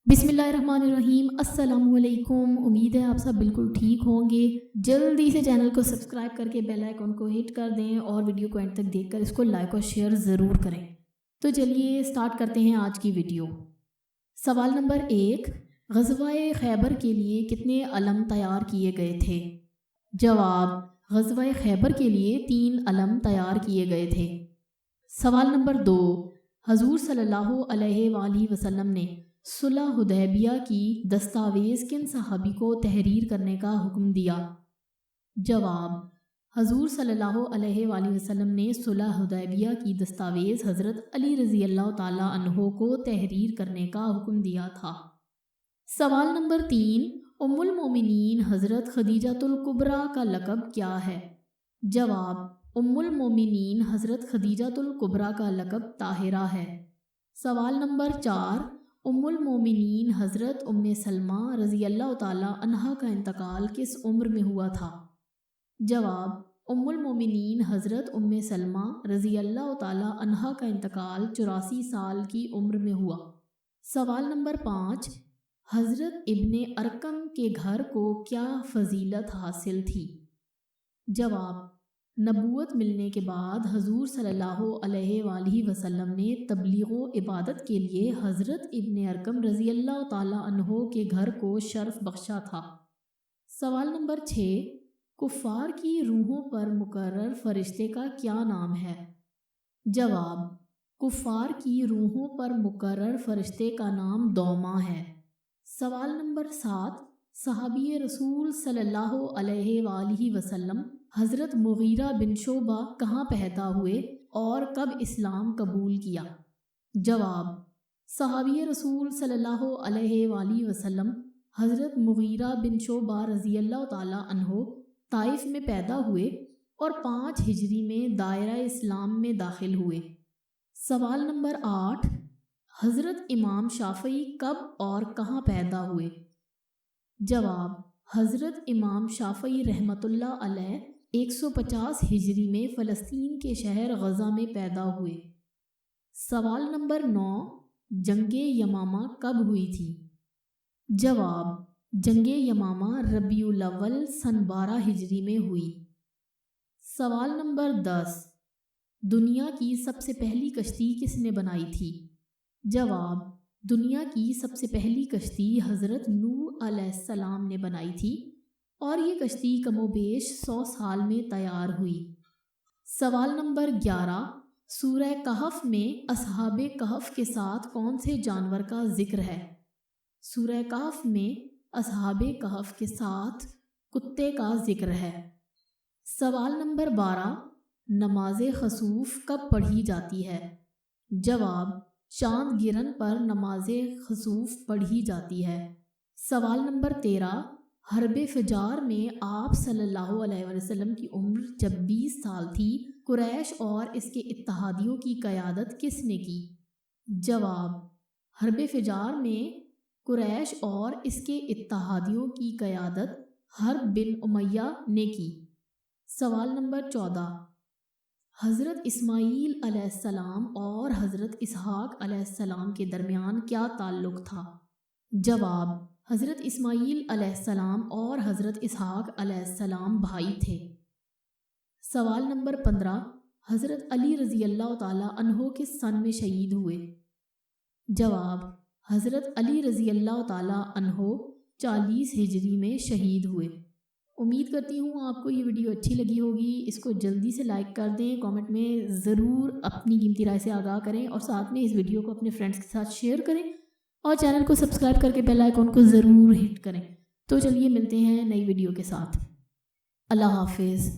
बिस्मिल्लाहिर्रहमानिर्रहीम। अस्सलाम वालेकुम। उम्मीद है आप सब बिल्कुल ठीक होंगे। जल्दी से चैनल को सब्सक्राइब करके बेल आइकन को हिट कर दें और वीडियो को एंड तक देखकर इसको लाइक और शेयर ज़रूर करें। तो चलिए स्टार्ट करते हैं आज की वीडियो। सवाल नंबर 1, ग़ज़वा-ए खैबर के लिए कितने अलम तैयार किए गए थे? जवाब, ग़ज़वा-ए खैबर के लिए 3 अलम तैयार किए गए थे। सवाल नंबर 2, हजूर सल्लल्लाहु अलैहि वसल्लम ने सुलह हुदैबिया की दस्तावेज़ किन सहाबी को तहरीर करने का हुक्म दिया? जवाब, हजूर सल्लल्लाहु अलैहि वसल्लम ने सुलह हुदैबिया की दस्तावेज़ हज़रत अली रज़ी अल्लाह ताला अन्हो को तहरीर करने का हुक्म दिया था। सवाल नंबर 3, उम्मुल मोमिनीन हज़रत खदीजतुल कुबरा का लक़ब क्या है? जवाब, उम्मुल मोमिनीन हज़रत खदीजतुल कुबरा का लक़ब ताहिरा है। सवाल नंबर 4, उम्मुल मोमिनीन हज़रत उम्मे सलमा रज़ी अल्लाह ताला अन्हा का इंतकाल किस उम्र में हुआ था? जवाब, उम्मुल मोमिनीन हज़रत उम्मे सलमा रज़ी अल्लाह ताला अन्हा का इंतकाल 84 साल की उम्र में हुआ। सवाल नंबर 5, हज़रत इब्ने अरकम के घर को क्या फ़जीलत हासिल थी? जवाब, नबूवत मिलने के बाद हजूर सल्लल्लाहु अलैहि वसल्लम ने तबलीगो इबादत के लिए हज़रत इब्ने अरकम रज़ी अल्लाह ताला अन्हो के घर को शर्फ बख्शा था। सवाल नंबर 6, कुफ़ार की रूहों पर मुकर्रर फ़रिश्ते का क्या नाम है? जवाब, कुफ़ार की रूहों पर मुकर्रर फ़रिश्ते का नाम दौमा है। सवाल नंबर 7, सहाबी रसूल सल्लल्लाहु अलैहि वसल्लम हज़रत मुग़ीरा बिन शोबा कहाँ पैदा हुए और कब इस्लाम कबूल किया? जवाब, सहाबी रसूल सल्लल्लाहु अलैहि वसल्लम हज़रत मुग़ीरा बिन शोबा रज़ी अल्लाह ताला अन्हो ताइफ में पैदा हुए और 5 हिजरी में दायरा इस्लाम में दाखिल हुए। सवाल नंबर 8, हज़रत इमाम शाफ़ई कब और कहाँ पैदा हुए? जवाब, हज़रत इमाम शाफ़ई रहमतुल्लाह अलैह 150 हिजरी में फ़लस्तीन के शहर गज़ा में पैदा हुए। सवाल नंबर 9, जंगे यमामा कब हुई थी? जवाब, जंगे यमामा रबीउल अव्वल सन 12 हिजरी में हुई। सवाल नंबर 10, दुनिया की सबसे पहली कश्ती किसने बनाई थी? जवाब, दुनिया की सबसे पहली कश्ती हज़रत नूह अलैहिस्सलाम ने बनाई थी और ये कश्ती कमोबेश 100 साल में तैयार हुई। सवाल नंबर 11, सूरह कहफ में असहाबे कहफ के साथ कौन से जानवर का जिक्र है? सूरह कहफ में असहाबे कहफ के साथ कुत्ते का जिक्र है। सवाल नंबर 12, नमाज खसूफ कब पढ़ी जाती है? जवाब, चांद गिरन पर नमाज खसूफ पढ़ी जाती है। सवाल नंबर 13, हरबे फजार में आप सल्लल्लाहु अलैहि वसल्लम की उम्र जब 20 साल थी, कुरैश और इसके इत्तहादियों की क़यादत किसने की? जवाब, हरबे फजार में कुरैश और इसके इत्तहादियों की क़यादत हर्ब बिन उमैया ने की। सवाल नंबर 14, हज़रत इस्माईल अलैहिस्सलाम और हज़रत इसहाक़ अलैहिस्सलाम के दरमियान क्या ताल्लुक़ था? जवाब, हज़रत इस्माईल अलैहिस्सलाम और हज़रत इसहाक़ अलैहिस्सलाम भाई थे। सवाल नंबर 15, हज़रत अली रज़ी अल्लाह ताला अन्हो किस सन में शहीद हुए? जवाब, हज़रत अली रज़ी अल्लाह ताला अन्हो 40 हिजरी में शहीद हुए। उम्मीद करती हूँ आपको ये वीडियो अच्छी लगी होगी। इसको जल्दी से लाइक कर दें, कमेंट में ज़रूर अपनी कीमती राय से आगाह करें और साथ में इस वीडियो को अपने फ्रेंड्स के साथ शेयर करें और चैनल को सब्सक्राइब करके बेल आइकन को ज़रूर हिट करें। तो चलिए मिलते हैं नई वीडियो के साथ। अल्लाह हाफिज़।